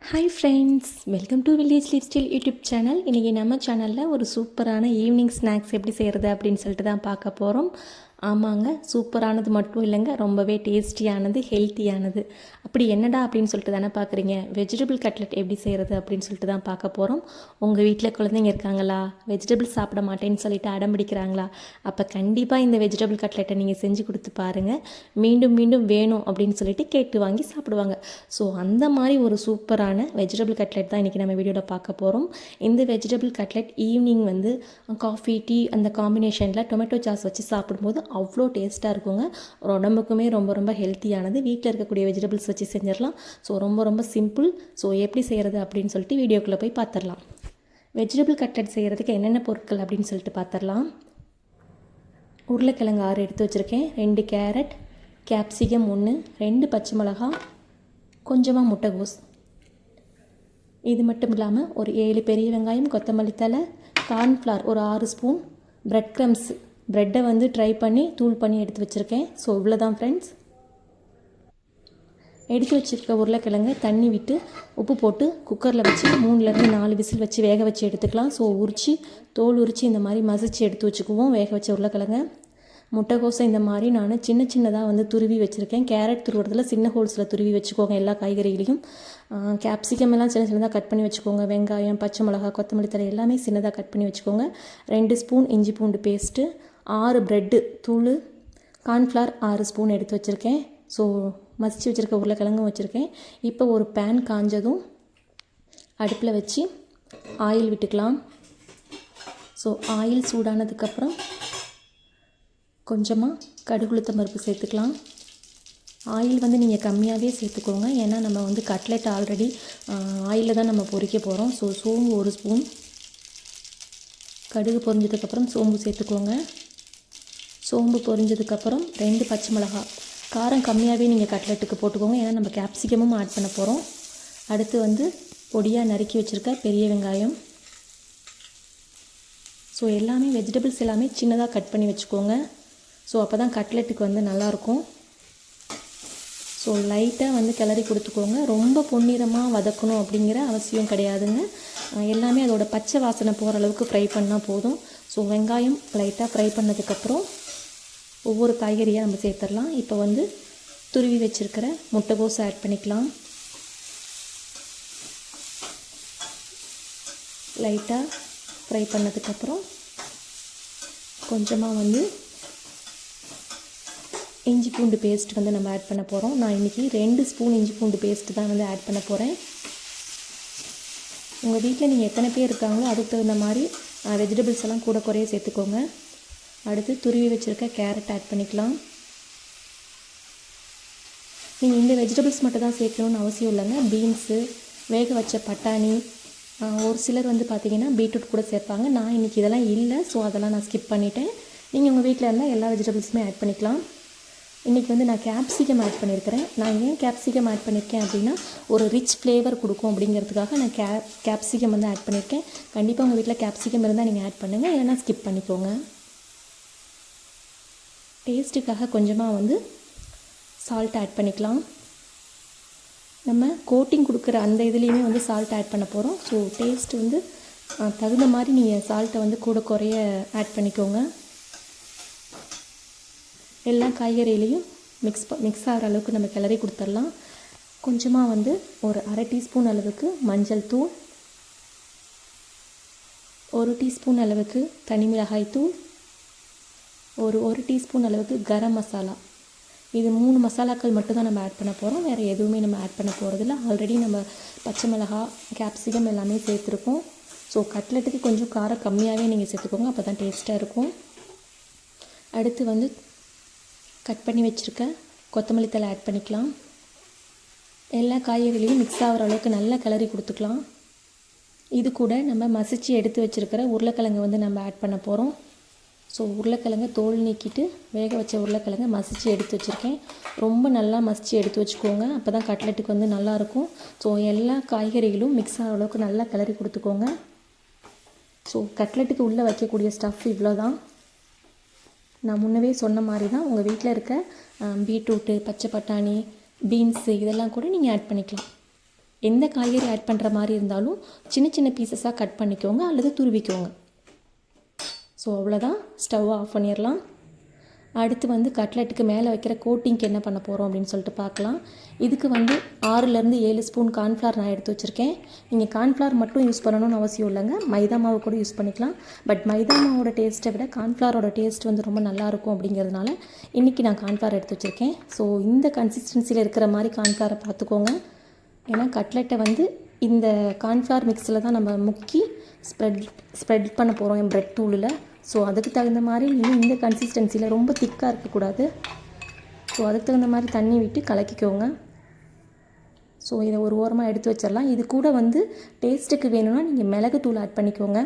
Hi friends, welcome to village life style YouTube channel. இன்றைக்கி நம்ம சேனலில் ஒரு சூப்பரான ஈவினிங் ஸ்நாக்ஸ் எப்படி செய்கிறது அப்படின்னு சொல்லிட்டு தான் பார்க்க போகிறோம். ஆமாங்க, சூப்பரானது மட்டும் இல்லைங்க, ரொம்பவே டேஸ்டியானது, ஹெல்த்தியானது. அப்படி என்னடா அப்படின்னு சொல்லிட்டு தானே பார்க்குறீங்க. வெஜிடபிள் கட்லெட் எப்படி செய்கிறது அப்படின்னு சொல்லிட்டு தான் பார்க்க போகிறோம். உங்கள் வீட்டில் குழந்தைங்க இருக்காங்களா, வெஜிடபிள் சாப்பிட மாட்டேன்னு சொல்லிட்டு அடம் பிடிக்கிறாங்களா? அப்போ கண்டிப்பாக இந்த வெஜிடபிள் கட்லெட்டை நீங்கள் செஞ்சு கொடுத்து பாருங்கள். மீண்டும் மீண்டும் வேணும் அப்படின்னு சொல்லிட்டு கேட்டு வாங்கி சாப்பிடுவாங்க. ஸோ அந்த மாதிரி ஒரு சூப்பரான வெஜிடபிள் கட்லெட் தான் இன்றைக்கி நம்ம வீடியோவில் பார்க்க போகிறோம். இந்த வெஜிடபிள் கட்லெட் ஈவினிங் வந்து காஃபி டீ அந்த காம்பினேஷனில் டொமேட்டோ சாஸ் வச்சு சாப்பிடும்போது அவ்வளோ டேஸ்ட்டாக இருக்குங்க. உடம்புக்குமே ரொம்ப ரொம்ப ஹெல்த்தியானது. வீட்டில் இருக்கக்கூடிய வெஜிடபிள்ஸ் வச்சு செஞ்சிடலாம். ஸோ ரொம்ப ரொம்ப சிம்பிள். ஸோ எப்படி செய்கிறது அப்படின்னு சொல்லிட்டு வீடியோக்குள்ளே போய் பார்த்துடலாம். வெஜிடபிள் கட்லெட் செய்கிறதுக்கு என்னென்ன பொருட்கள் அப்படின்னு சொல்லிட்டு பார்த்துடலாம். உருளைக்கிழங்கு 6 எடுத்து வச்சுருக்கேன், 2 கேரட், கேப்சிகம் 1, 2 பச்சை மிளகா, கொஞ்சமாக முட்டைகோஸ். இது மட்டும் இல்லாமல் ஒரு 7 பெரிய வெங்காயம், கொத்தமல்லி தழை, கார்ன்ஃப்ளவர் ஒரு 6 ஸ்பூன், ப்ரெட் க்ரம்ஸ், ப்ரெட்டை வந்து ட்ரை பண்ணி தூள் பண்ணி எடுத்து வச்சுருக்கேன். ஸோ இவ்வளோதான் ஃப்ரெண்ட்ஸ். எடுத்து வச்சுருக்க உருளைக்கிழங்கை தண்ணி விட்டு உப்பு போட்டு குக்கரில் வச்சு 3-4 விசில் வச்சு வேக வச்சு எடுத்துக்கலாம். ஸோ தோல் உரித்து இந்த மாதிரி மசிச்சு எடுத்து வச்சுக்குவோம் வேக வச்ச உருளைக்கிழங்கை. முட்டைகோசை இந்த மாதிரி நான் சின்னதாக வந்து துருவி வச்சுருக்கேன். கேரட் துருவுறதுல சின்ன ஹோல்ஸில் துருவி வச்சுக்கோங்க எல்லா காய்கறிகளையும். கேப்சிகம் எல்லாம் சின்னதாக கட் பண்ணி வச்சுக்கோங்க. வெங்காயம், பச்சை மிளகா, கொத்தமல்லி தழை எல்லாமே சின்னதாக கட் பண்ணி வச்சுக்கோங்க. 2 ஸ்பூன் இஞ்சி பூண்டு பேஸ்ட்டு, 6 ப்ரெட்டு தூள், கார்ன்ஃப்ளவர் 6 ஸ்பூன் எடுத்து வச்சுருக்கேன். ஸோ மசிச்சு வச்சுருக்க உருளைக்கிழங்கும் வச்சுருக்கேன். இப்போ ஒரு பேன் காஞ்சதும் அடுப்பில் வச்சு ஆயில் விட்டுக்கலாம். ஸோ ஆயில் சூடானதுக்கப்புறம் கொஞ்சமாக கடுகு உளுத்தம் பருப்பு சேர்த்துக்கலாம். ஆயில் வந்து நீங்கள் கம்மியாகவே சேர்த்துக்கோங்க, ஏன்னா நம்ம வந்து கட்லெட் ஆல்ரெடி ஆயிலில் தான் நம்ம பொரிக்க போகிறோம். ஸோ சோம்பு 1 ஸ்பூன், கடுகு பொரிஞ்சதுக்கப்புறம் சோம்பு சேர்த்துக்கோங்க. சோம்பு பொரிஞ்சதுக்கப்புறம் 2 பச்சை மிளகா. காரம் கம்மியாகவே நீங்கள் கட்லெட்டுக்கு போட்டுக்கோங்க, ஏன்னா நம்ம கேப்சிகமும் ஆட் பண்ண போகிறோம். அடுத்து வந்து பொடியாக நறுக்கி வச்சுருக்க பெரிய வெங்காயம். ஸோ எல்லாமே வெஜிடபிள்ஸ் எல்லாமே சின்னதாக கட் பண்ணி வச்சுக்கோங்க. ஸோ அப்போ தான் கட்லெட்டுக்கு வந்து நல்லாயிருக்கும். ஸோ லைட்டாக வந்து கிளறி கொடுத்துக்கோங்க. ரொம்ப பொன்னிறமாக வதக்கணும் அப்படிங்கிற அவசியம் கிடையாதுங்க. எல்லாமே அதோட பச்சை வாசனை போகிற அளவுக்கு ஃப்ரை பண்ணால் போதும். ஸோ வெங்காயம் லைட்டாக ஃப்ரை பண்ணதுக்கப்புறம் ஒவ்வொரு காய்கறியாக நம்ம சேர்த்துடலாம். இப்போ வந்து துருவி வச்சுருக்கிற முட்டைகோஸ் ஆட் பண்ணிக்கலாம். லைட்டாக ஃப்ரை பண்ணதுக்கப்புறம் கொஞ்சமாக வந்து இஞ்சி பூண்டு பேஸ்ட் வந்து நம்ம ஆட் பண்ண போகிறோம். நான் இன்றைக்கி 2 ஸ்பூன் இஞ்சி பூண்டு பேஸ்ட்டு தான் வந்து ஆட் பண்ண போகிறேன். உங்கள் வீட்டில் நீங்கள் எத்தனை பேர் இருக்காங்களோ அதுக்கு தகுந்த மாதிரி வெஜிடபிள்ஸ் எல்லாம் கூட குறைய சேர்த்துக்கோங்க. அடுத்து துருவி வச்சுருக்க கேரட் ஆட் பண்ணிக்கலாம். நீங்கள் இந்த வெஜிடபிள்ஸ் மட்டும் தான் சேர்க்கணுன்னு அவசியம் இல்லைங்க. பீன்ஸு, வேக வச்ச பட்டாணி, ஒரு சிலர் வந்து பார்த்திங்கன்னா பீட்ரூட் கூட சேர்ப்பாங்க. நான் இன்றைக்கி இதெல்லாம் இல்லை, ஸோ அதெல்லாம் நான் ஸ்கிப் பண்ணிட்டேன். நீங்கள் உங்கள் வீட்டில் இருந்தால் எல்லா வெஜிடபிள்ஸுமே ஆட் பண்ணிக்கலாம். இன்றைக்கி வந்து நான் கேப்சிகம் ஆட் பண்ணியிருக்கிறேன். நான் ஏன் கேப்சிகம் ஆட் பண்ணியிருக்கேன் அப்படின்னா ஒரு ரிச் ஃப்ளேவர் கொடுக்கும் அப்படிங்கிறதுக்காக நான் கேப்சிகம் வந்து ஆட் பண்ணியிருக்கேன். கண்டிப்பாக உங்கள் வீட்டில் கேப்சிகம் இருந்தால் நீங்கள் ஆட் பண்ணுங்கள், இல்லைனா ஸ்கிப் பண்ணிக்கோங்க. டேஸ்ட்டுக்காக கொஞ்சமாக வந்து சால்ட் ஆட் பண்ணிக்கலாம். நம்ம கோட்டிங் கொடுக்குற அந்த இதுலேயுமே வந்து சால்ட் ஆட் பண்ண போகிறோம். ஸோ டேஸ்ட் வந்து தகுந்த மாதிரி நீங்கள் சால்ட்டை வந்து கூட குறைய ஆட் பண்ணிக்கோங்க. எல்லா காய்கறியிலையும் மிக்ஸ் ஆகிற அளவுக்கு நம்ம கிளறி கொடுத்துடலாம். கொஞ்சமாக வந்து ஒரு 1/2 டீஸ்பூன் அளவுக்கு மஞ்சள் தூள், 1 டீஸ்பூன் அளவுக்கு தனி மிளகாய் தூள், ஒரு 1 டீஸ்பூன் அளவுக்கு கரம் மசாலா. இது 3 மசாலாக்கள் மட்டும் தான் நம்ம ஆட் பண்ண போகிறோம். வேறு எதுவுமே நம்ம ஆட் பண்ண போகிறதில்ல. ஆல்ரெடி நம்ம பச்சை மிளகா, கேப்சிகம் எல்லாமே சேர்த்துருக்கோம். ஸோ கட்லெட்டுக்கு கொஞ்சம் காரம் கம்மியாகவே நீங்கள் சேர்த்துக்கோங்க, அப்போ தான் டேஸ்ட்டாக இருக்கும். அடுத்து வந்து கட் பண்ணி வச்சுருக்க கொத்தமல்லி தழை ஆட் பண்ணிக்கலாம். எல்லா காய்கறிலையும் மிக்ஸ் ஆகிற அளவுக்கு நல்லா கிளறி கொடுத்துக்கலாம். இது கூட நம்ம மசிச்சு எடுத்து வச்சுருக்கிற உருளைக்கிழங்கு வந்து நம்ம ஆட் பண்ண போகிறோம். ஸோ உருளைக்கிழங்கை தோல் நீக்கிட்டு வேக வச்ச உருளைக்கிழங்கை மசிச்சு எடுத்து வச்சுருக்கேன். ரொம்ப நல்லா மசிச்சு எடுத்து வச்சுக்கோங்க, அப்போ தான் கட்லெட்டுக்கு வந்து நல்லாயிருக்கும். ஸோ எல்லா காய்கறிகளும் மிக்ஸ் ஆகிற அளவுக்கு நல்லா கிளறி கொடுத்துக்கோங்க. ஸோ கட்லெட்டுக்கு உள்ளே வைக்கக்கூடிய ஸ்டஃப் இவ்வளோ தான். நான் முன்னவே சொன்ன மாதிரி தான் உங்கள் வீட்டில் இருக்க பீட்ரூட்டு, பச்சை பட்டாணி, பீன்ஸு இதெல்லாம் கூட நீங்கள் ஆட் பண்ணிக்கலாம். எந்த காய்கறி ஆட் பண்ணுற மாதிரி இருந்தாலும் சின்ன சின்ன பீசஸாக கட் பண்ணிக்கோங்க அல்லது துருவிக்கோங்க. ஸோ அவ்வளோதான், ஸ்டவ் ஆஃப் பண்ணிடலாம். அடுத்து வந்து கட்லெட்டுக்கு மேலே வைக்கிற கோட்டிங்க்கு என்ன பண்ண போகிறோம் அப்படின்னு சொல்லிட்டு பார்க்கலாம். இதுக்கு வந்து 6லேருந்து 7 ஸ்பூன் கார்ன்ஃப்ளவர் நான் எடுத்து வச்சுருக்கேன். நீங்கள் கார்ன்ஃப்ளவர் மட்டும் யூஸ் பண்ணணும்னு அவசியம் இல்லைங்க, மைதா மாவு கூட யூஸ் பண்ணிக்கலாம். பட் மைதா மாவோட டேஸ்ட்டை விட கார்ன்ஃப்ளவரோட டேஸ்ட் வந்து ரொம்ப நல்லாயிருக்கும் அப்படிங்கிறதுனால இன்றைக்கி நான் கார்ன்ஃப்ளவர் எடுத்து வச்சுருக்கேன். ஸோ இந்த கன்சிஸ்டன்சியில் இருக்கிற மாதிரி கார்ன்ஃப்ளவரை பார்த்துக்கோங்க. ஏன்னா கட்லெட்டை வந்து இந்த கார்ன்ஃப்ளவர் மிக்ஸில் தான் நம்ம முக்கி ஸ்ப்ரெட் பண்ண போகிறோம் ப்ரெட் தூளில். ஸோ அதுக்கு தகுந்த மாதிரி நீங்கள் இந்த கன்சிஸ்டன்சியில் ரொம்ப திக்காக இருக்கக்கூடாது. ஸோ அதுக்கு தகுந்த மாதிரி தண்ணி விட்டு கலக்கிக்கோங்க. ஸோ இதை ஒரு ஓரமாக எடுத்து வச்சிடலாம். இது கூட வந்து டேஸ்ட்டுக்கு வேணும்னா நீங்கள் மிளகுத்தூள் ஆட் பண்ணிக்கோங்க.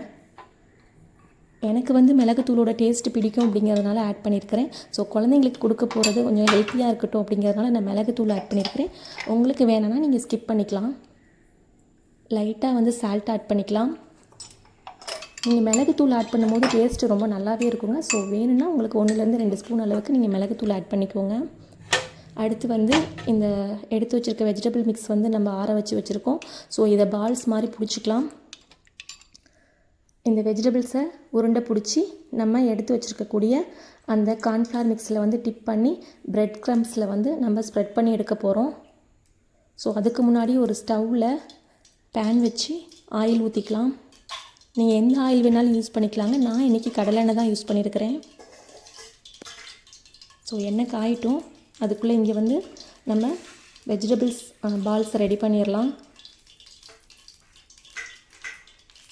எனக்கு வந்து மிளகுத்தூளோட டேஸ்ட்டு பிடிக்கும் அப்படிங்கிறதுனால ஆட் பண்ணியிருக்கிறேன். ஸோ குழந்தைங்களுக்கு கொடுக்க போகிறது கொஞ்சம் ஹெல்த்தியாக இருக்கட்டும் அப்படிங்கிறதுனால நான் மிளகுத்தூள் ஆட் பண்ணியிருக்கிறேன். உங்களுக்கு வேணும்னா நீங்கள் ஸ்கிப் பண்ணிக்கலாம். லைட்டாக வந்து சால்ட் ஆட் பண்ணிக்கலாம். நீங்கள் மிளகுத்தூள் ஆட் பண்ணும்போது டேஸ்ட்டு ரொம்ப நல்லாவே இருக்குங்க. ஸோ வேணும்னா உங்களுக்கு 1லேருந்து 2 ஸ்பூன் அளவுக்கு நீங்கள் மிளகுத்தூள் ஆட் பண்ணிக்கோங்க. அடுத்து வந்து இந்த எடுத்து வச்சுருக்க வெஜிடபிள் மிக்ஸ் வந்து நம்ம ஆற வச்சுருக்கோம். ஸோ இதை பால்ஸ் மாதிரி பிடிச்சிக்கலாம். இந்த வெஜிடபிள்ஸை உருண்டை பிடிச்சி நம்ம எடுத்து வச்சுருக்கக்கூடிய அந்த கார்ன்ஃப்ளவர் மிக்ஸில் வந்து டிப் பண்ணி பிரெட் க்ரம்ஸில் வந்து நம்ம ஸ்ப்ரெட் பண்ணி எடுக்க போகிறோம். ஸோ அதுக்கு முன்னாடி ஒரு ஸ்டவ்வில் பேன் வச்சு ஆயில் ஊற்றிக்கலாம். நீங்கள் எந்த ஆயில் வேணாலும் யூஸ் பண்ணிக்கலாங்க. நான் இன்றைக்கி கடலெண்ணெய் தான் யூஸ் பண்ணியிருக்கிறேன். ஸோ எண்ணெய் காயட்டும். அதுக்குள்ளே இங்கே வந்து நம்ம வெஜிடபிள்ஸ் பால்ஸ் ரெடி பண்ணிடலாம்.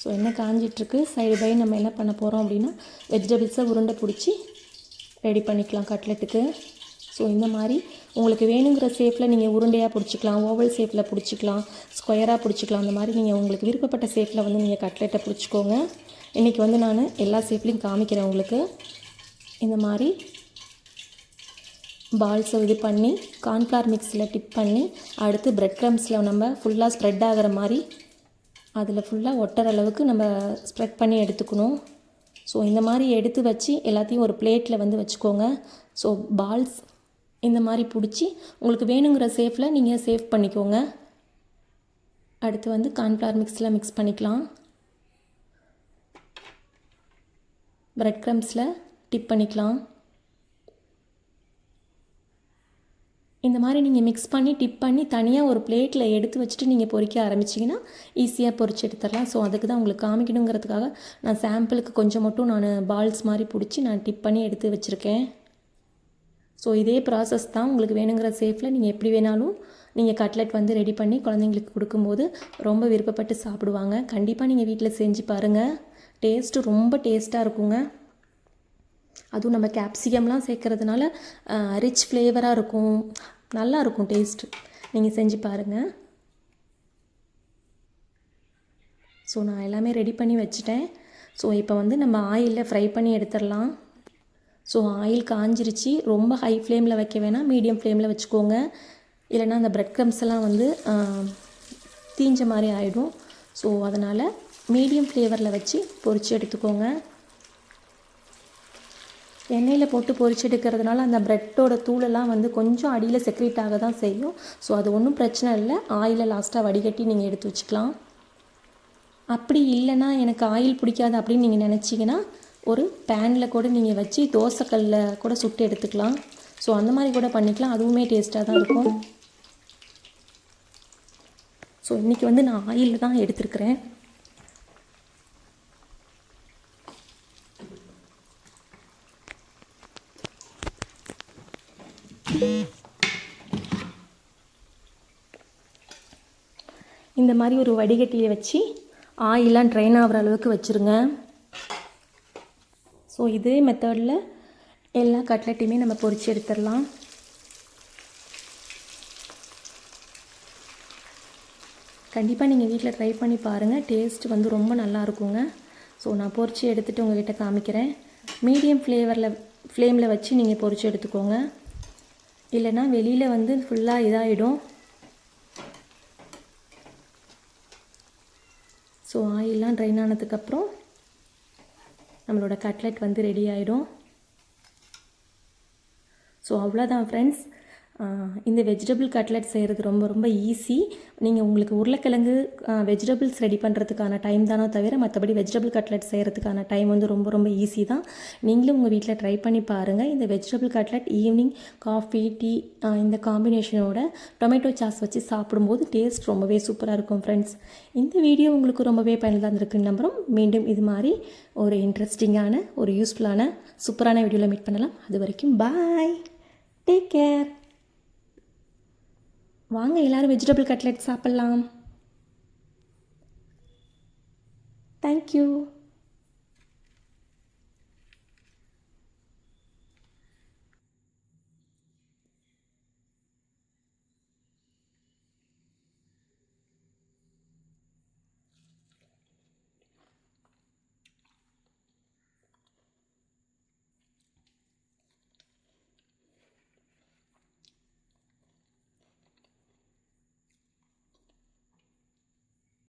ஸோ எண்ணெய் காஞ்சிட்ருக்கு. சைடு பை நம்ம என்ன பண்ண போகிறோம் அப்படின்னா வெஜிடபிள்ஸை உருண்டை பிடிச்சி ரெடி பண்ணிக்கலாம் கட்லெட்டுக்கு. ஸோ இந்த மாதிரி உங்களுக்கு வேணுங்கிற ஷேப்பில் நீங்கள் உருண்டையாக பிடிச்சிக்கலாம், ஓவல் ஷேப்பில் பிடிச்சிக்கலாம், ஸ்கொயராக பிடிச்சிக்கலாம். அந்த மாதிரி நீங்கள் உங்களுக்கு விருப்பப்பட்ட ஷேப்பில் வந்து நீங்கள் கட்லெட்டை பிடிச்சிக்கோங்க. இன்றைக்கி வந்து நான் எல்லா ஷேப்லேயும் காமிக்கிறேன் உங்களுக்கு. இந்த மாதிரி பால்ஸை இது பண்ணி கார்ன்ஃப்ளவர் மிக்ஸில் டிப் பண்ணி அடுத்து பிரெட் க்ரம்ஸில் நம்ம ஃபுல்லாக ஸ்ப்ரெட் ஆகிற மாதிரி அதில் ஃபுல்லாக ஒட்டுற அளவுக்கு நம்ம ஸ்ப்ரெட் பண்ணி எடுத்துக்கணும். ஸோ இந்த மாதிரி எடுத்து வச்சு எல்லாத்தையும் ஒரு பிளேட்டில் வந்து வச்சுக்கோங்க. ஸோ பால்ஸ் இந்த மாதிரி பிடிச்சி உங்களுக்கு வேணுங்கிற ஷேப்பில் நீங்கள் சேவ் பண்ணிக்கோங்க. அடுத்து வந்து கார்ன்ஃப்ளவர் மிக்ஸில் மிக்ஸ் பண்ணிக்கலாம். பிரெட் க்ரம்ஸில் டிப் பண்ணிக்கலாம். இந்த மாதிரி நீங்கள் மிக்ஸ் பண்ணி டிப் பண்ணி தனியாக ஒரு பிளேட்டில் எடுத்து வச்சுட்டு நீங்கள் பொரிக்க ஆரம்பிச்சிங்கன்னா ஈஸியாக பொரிச்சு எடுத்துடலாம். ஸோ அதுக்கு தான் உங்களுக்கு காமிக்கணுங்கிறதுக்காக நான் சாம்பிளுக்கு கொஞ்சம் மட்டும் நான் பால்ஸ் மாதிரி பிடிச்சி நான் டிப் பண்ணி எடுத்து வச்சுருக்கேன். ஸோ இதே ப்ராசஸ் தான். உங்களுக்கு வேணுங்கிற ஷேப்பில் நீங்கள் எப்படி வேணாலும் நீங்கள் கட்லெட் வந்து ரெடி பண்ணி குழந்தைங்களுக்கு கொடுக்கும்போது ரொம்ப விருப்பப்பட்டு சாப்பிடுவாங்க. கண்டிப்பாக நீங்கள் வீட்டில் செஞ்சு பாருங்கள். டேஸ்ட்டு ரொம்ப டேஸ்ட்டாக இருக்குங்க. அதுவும் நம்ம கேப்சிகம்லாம் சேர்க்கறதுனால ரிச் ஃப்ளேவராக இருக்கும், நல்லாயிருக்கும் டேஸ்ட்டு. நீங்கள் செஞ்சு பாருங்கள். ஸோ நான் எல்லாமே ரெடி பண்ணி வச்சுட்டேன். ஸோ இப்போ வந்து நம்ம ஆயிலில் ஃப்ரை பண்ணி எடுத்துடலாம். ஸோ ஆயில் காஞ்சிருச்சு. ரொம்ப ஹை ஃப்ளேமில் வைக்க வேணாம், மீடியம் ஃப்ளேமில் வச்சுக்கோங்க. இல்லைன்னா அந்த பிரெட் க்ரம்ஸ் எல்லாம் வந்து தீஞ்ச மாதிரி ஆகிடும். ஸோ அதனால் மீடியம் ஃப்ளேவரில் வச்சு பொரிச்சு எடுத்துக்கோங்க. எண்ணெயில் போட்டு பொரிச்சு எடுக்கிறதுனால அந்த ப்ரெட்டோட தூளெல்லாம் வந்து கொஞ்சம் அடியில் செக்ரேட் ஆக தான் செய்யும். ஸோ அது ஒன்றும் பிரச்சனை இல்லை. ஆயிலை லாஸ்ட்டாக வடிகட்டி நீங்கள் எடுத்து வச்சுக்கலாம். அப்படி இல்லைன்னா எனக்கு ஆயில் பிடிக்காது அப்படின்னு நீங்கள் நினச்சிங்கன்னா ஒரு பேனில் கூட நீங்கள் வச்சு தோசைக்கல்லில் கூட சுட்டு எடுத்துக்கலாம். ஸோ அந்த மாதிரி கூட பண்ணிக்கலாம், அதுவுமே டேஸ்ட்டாக தான் இருக்கும். ஸோ இன்றைக்கி வந்து நான் ஆயில் தான் எடுத்துருக்கிறேன். இந்த மாதிரி ஒரு வடிகட்டியை வச்சு ஆயிலாம் ட்ரைன் ஆகிற அளவுக்கு வச்சுருங்க. ஸோ இதே மெத்தடில் எல்லா கட்லெட்டையுமே நம்ம பொரிச்சு எடுத்துடலாம். கண்டிப்பாக நீங்கள் வீட்டில் ட்ரை பண்ணி பாருங்கள். டேஸ்ட் வந்து ரொம்ப நல்லா இருக்குங்க. ஸோ நான் பொரிச்சு எடுத்துகிட்டு உங்கள்கிட்ட காமிக்கிறேன். மீடியம் ஃப்ளேமில் வச்சு நீங்கள் பொரிச்சு எடுத்துக்கோங்க. இல்லைன்னா வெளியில் வந்து ஃபுல்லாக இதாகிடும். ஸோ ஆயிலெலாம் ட்ரைன் ஆனதுக்கப்புறம் நம்மளோட கட்லெட் வந்து ரெடி ஆகிடும். ஸோ அவ்வளோதான் ஃப்ரெண்ட்ஸ். இந்த வெஜிடபிள் கட்லெட் செய்கிறது ரொம்ப ரொம்ப ஈஸி. நீங்கள் உங்களுக்கு உருளைக்கிழங்கு வெஜிடபிள்ஸ் ரெடி பண்ணுறதுக்கான டைம் தானோ தவிர மற்றபடி வெஜிடபிள் கட்லெட் செய்கிறதுக்கான டைம் வந்து ரொம்ப ரொம்ப ஈஸி தான். நீங்களும் உங்கள் வீட்டில் ட்ரை பண்ணி பாருங்கள். இந்த vegetable cutlet evening coffee tea இந்த காம்பினேஷனோட டொமேட்டோ சாஸ் வச்சு சாப்பிடும்போது டேஸ்ட் ரொம்பவே சூப்பராக இருக்கும் ஃப்ரெண்ட்ஸ். இந்த வீடியோ உங்களுக்கு ரொம்பவே பயனுள்ளதாக இருந்திருக்குன்னு நம்புகிறோம். மீண்டும் இது மாதிரி ஒரு இன்ட்ரெஸ்டிங்கான ஒரு யூஸ்ஃபுல்லான சூப்பரான வீடியோவில் மீட் பண்ணலாம். அது வரைக்கும் பாய், டேக் கேர். வாங்க எல்லோரும் வெஜிடபிள் கட்லெட் சாப்பிட்லாம். தேங்க்யூ.